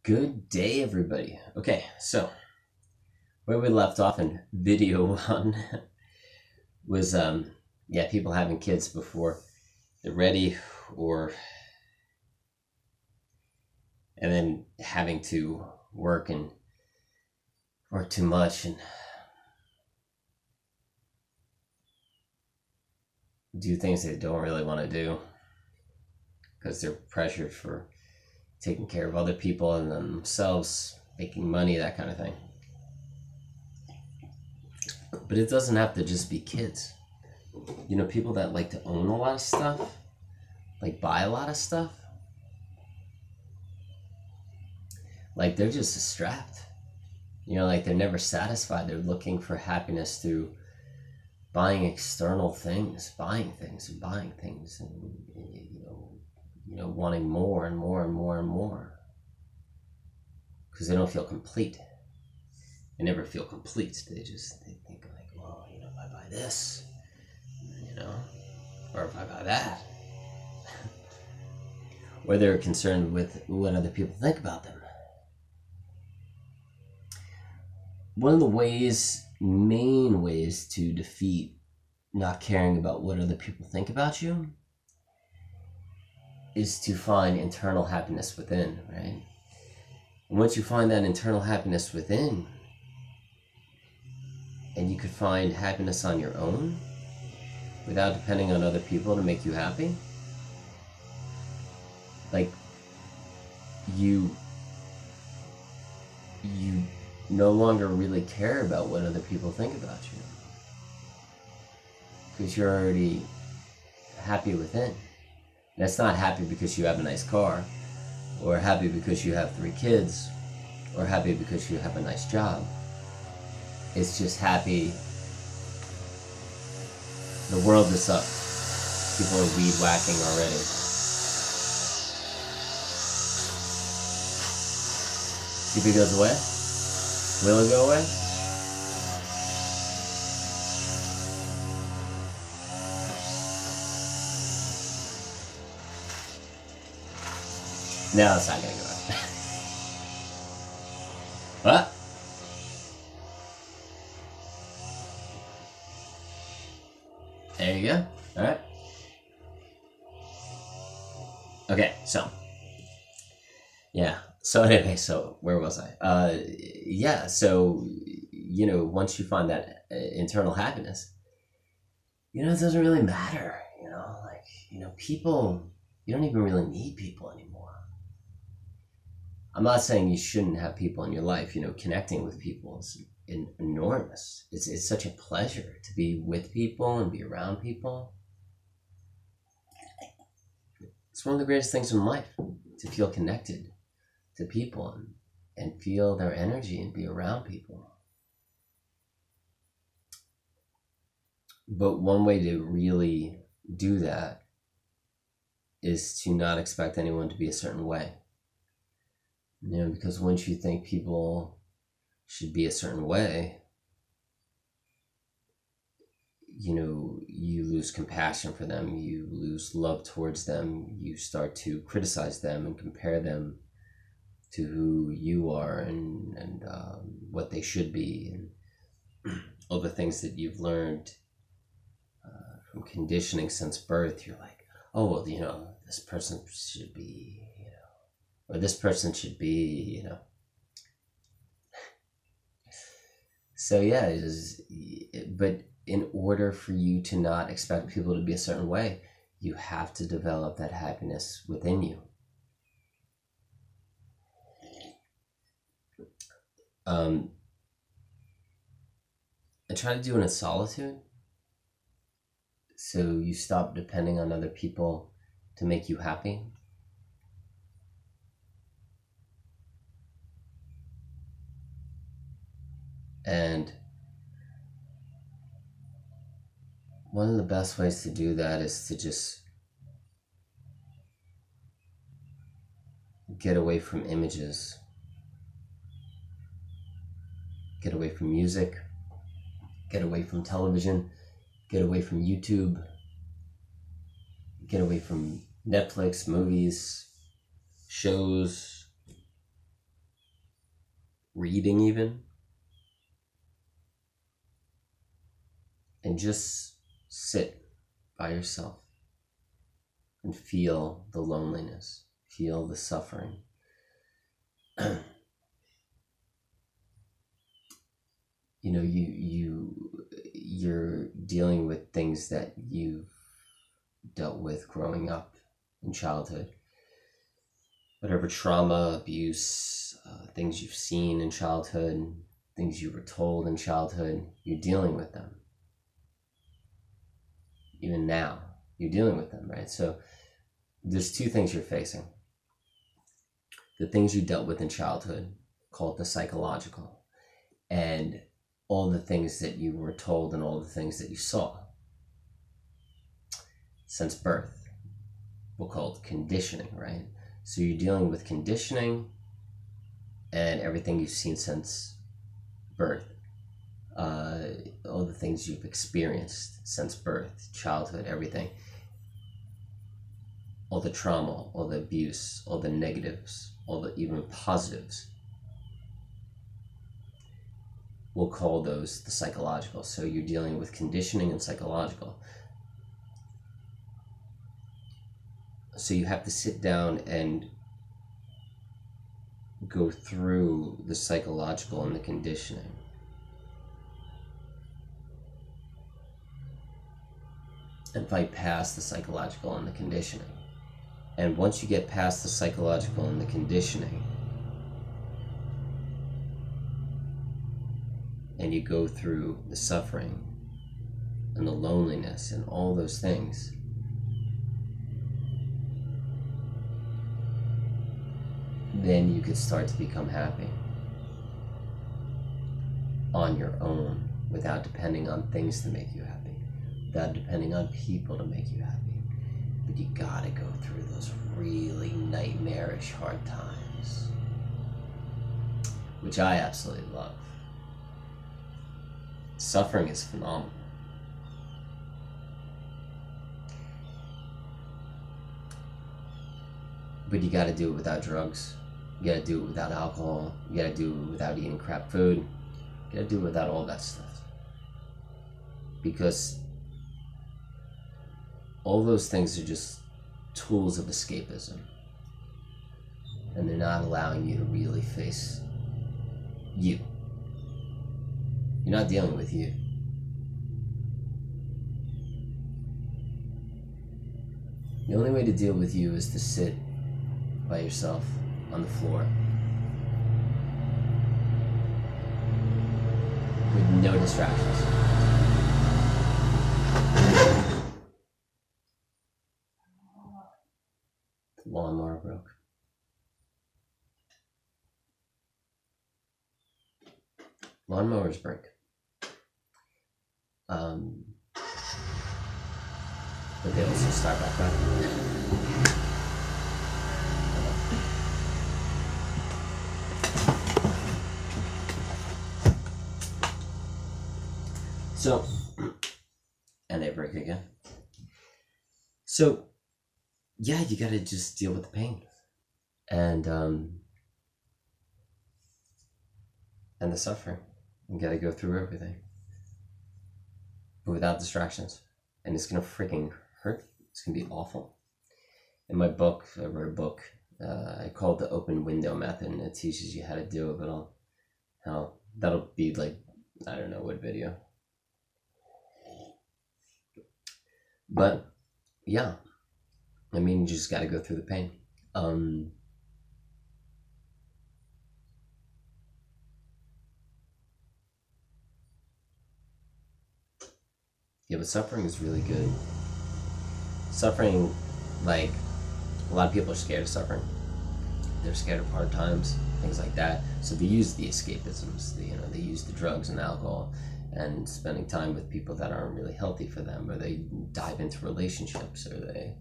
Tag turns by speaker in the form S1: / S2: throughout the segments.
S1: Good day, everybody. Okay, so where we left off in video one was, yeah, people having kids before they're ready, or and then having to work too much and do things they don't really want to do because they're pressured for taking care of other people and themselves, making money, that kind of thing. But it doesn't have to just be kids. You know, people that like to own a lot of stuff, like buy a lot of stuff, like they're just strapped. You know, like they're never satisfied. They're looking for happiness through buying external things, buying things and buying things, and wanting more and more and more and more because they don't feel complete. They never feel complete. They think like, well, if I buy this, or if I buy that, or they're concerned with what other people think about them. One of the main ways to defeat not caring about what other people think about you is to find internal happiness within, right? And once you find that internal happiness within, and you could find happiness on your own without depending on other people to make you happy, like you no longer really care about what other people think about you because you're already happy within. And it's not happy because you have a nice car, or happy because you have 3 kids, or happy because you have a nice job. It's just happy the world is up. People are weed whacking already. See if he goes away? Will it go away? No, it's not gonna go away. What? There you go. Alright. Okay, so. Yeah. So anyway, so where was I? Yeah, so, once you find that internal happiness, it doesn't really matter, people, you don't even really need people anymore. I'm not saying you shouldn't have people in your life, connecting with people is enormous. It's such a pleasure to be with people and be around people. It's one of the greatest things in life, to feel connected to people and feel their energy and be around people. But one way to really do that is to not expect anyone to be a certain way. Because once you think people should be a certain way, you lose compassion for them, you lose love towards them, you start to criticize them and compare them to who you are and what they should be, and all the things that you've learned from conditioning since birth. You're like, oh, well, this person should be, or this person should be, So yeah, it is, but in order for you to not expect people to be a certain way, you have to develop that happiness within you. I try to do it in solitude. So you stop depending on other people to make you happy. And one of the best ways to do that is to just get away from images, get away from music, get away from television, get away from YouTube, get away from Netflix, movies, shows, reading even, and just sit by yourself and feel the loneliness, feel the suffering. You know, you're dealing with things that you've dealt with growing up in childhood. Whatever trauma, abuse, things you've seen in childhood, things you were told in childhood, you're dealing with them. Even now, you're dealing with them, right? So there's two things you're facing. The things you dealt with in childhood, called the psychological, and all the things that you were told and all the things that you saw since birth. We'll call it conditioning, right? So you're dealing with conditioning and everything you've seen since birth. All the things you've experienced since birth, childhood, everything. All the trauma, all the abuse, all the negatives, all the even positives. We'll call those the psychological. So you're dealing with conditioning and psychological. So you have to sit down and go through the psychological and the conditioning. And fight past the psychological and the conditioning. And once you get past the psychological and the conditioning, and you go through the suffering and the loneliness and all those things, then you could start to become happy on your own, without depending on things to make you happy, without depending on people to make you happy. But you gotta go through those really nightmarish hard times, which I absolutely love. Suffering is phenomenal. But you gotta do it without drugs. You gotta do it without alcohol. You gotta do it without eating crap food. You gotta do it without all that stuff. Because all those things are just tools of escapism. And they're not allowing you to really face you. You're not dealing with you. The only way to deal with you is to sit by yourself on the floor with no distractions. The lawnmower broke. Lawnmowers break. But they also start back up. So, and they break again. So, yeah, you gotta just deal with the pain. And the suffering. You gotta go through everything. But without distractions. And it's gonna freaking hurt. It's gonna be awful. In my book, I wrote a book. I call it the open window method, and it teaches you how to do it. But that'll be like, I don't know what video. But yeah, I mean, you just got to go through the pain. Yeah, but suffering is really good. Suffering, like, a lot of people are scared of suffering. They're scared of hard times, things like that. So they use the escapisms. They use the drugs and alcohol and spending time with people that aren't really healthy for them, or they dive into relationships, or they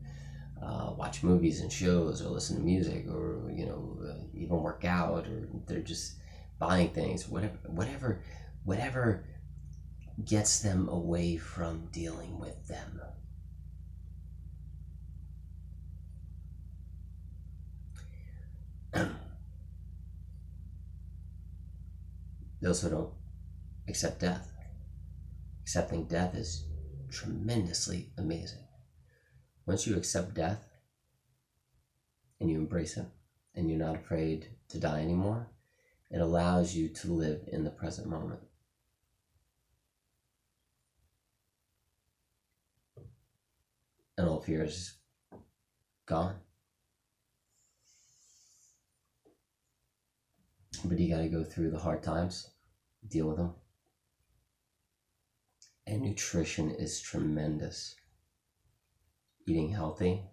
S1: watch movies and shows, or listen to music, or even work out, or they're just buying things, whatever gets them away from dealing with them. They also don't accept death. Accepting death is tremendously amazing. Once you accept death and you embrace it and you're not afraid to die anymore, it allows you to live in the present moment. And all fear is gone. But you gotta go through the hard times, deal with them. And nutrition is tremendous. Eating healthy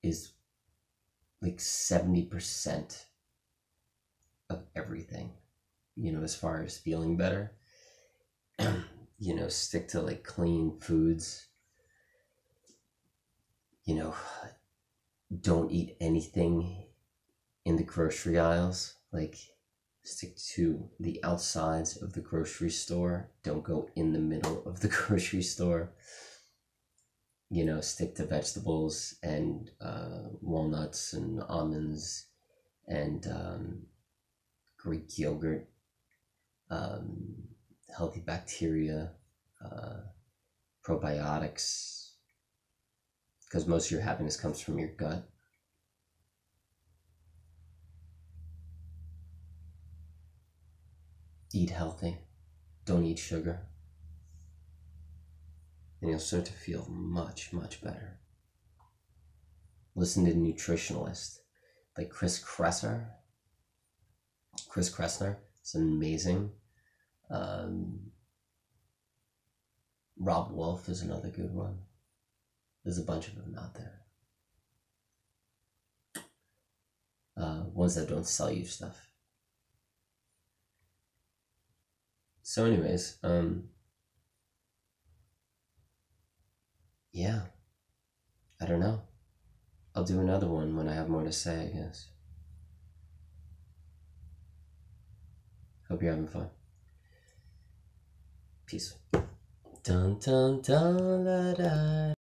S1: is like 70% of everything, as far as feeling better. Stick to like clean foods. Don't eat anything in the grocery aisles. Like, stick to the outsides of the grocery store. Don't go in the middle of the grocery store. Stick to vegetables and walnuts and almonds and Greek yogurt, healthy bacteria, probiotics, because most of your happiness comes from your gut. Eat healthy. Don't eat sugar. And you'll start to feel much, much better. Listen to nutritionalists like Chris Kressner. It's amazing. Rob Wolf is another good one. There's a bunch of them out there. Ones that don't sell you stuff. So anyways, yeah, I don't know. I'll do another one when I have more to say, I guess. Hope you're having fun. Peace. Dun dun dun da da.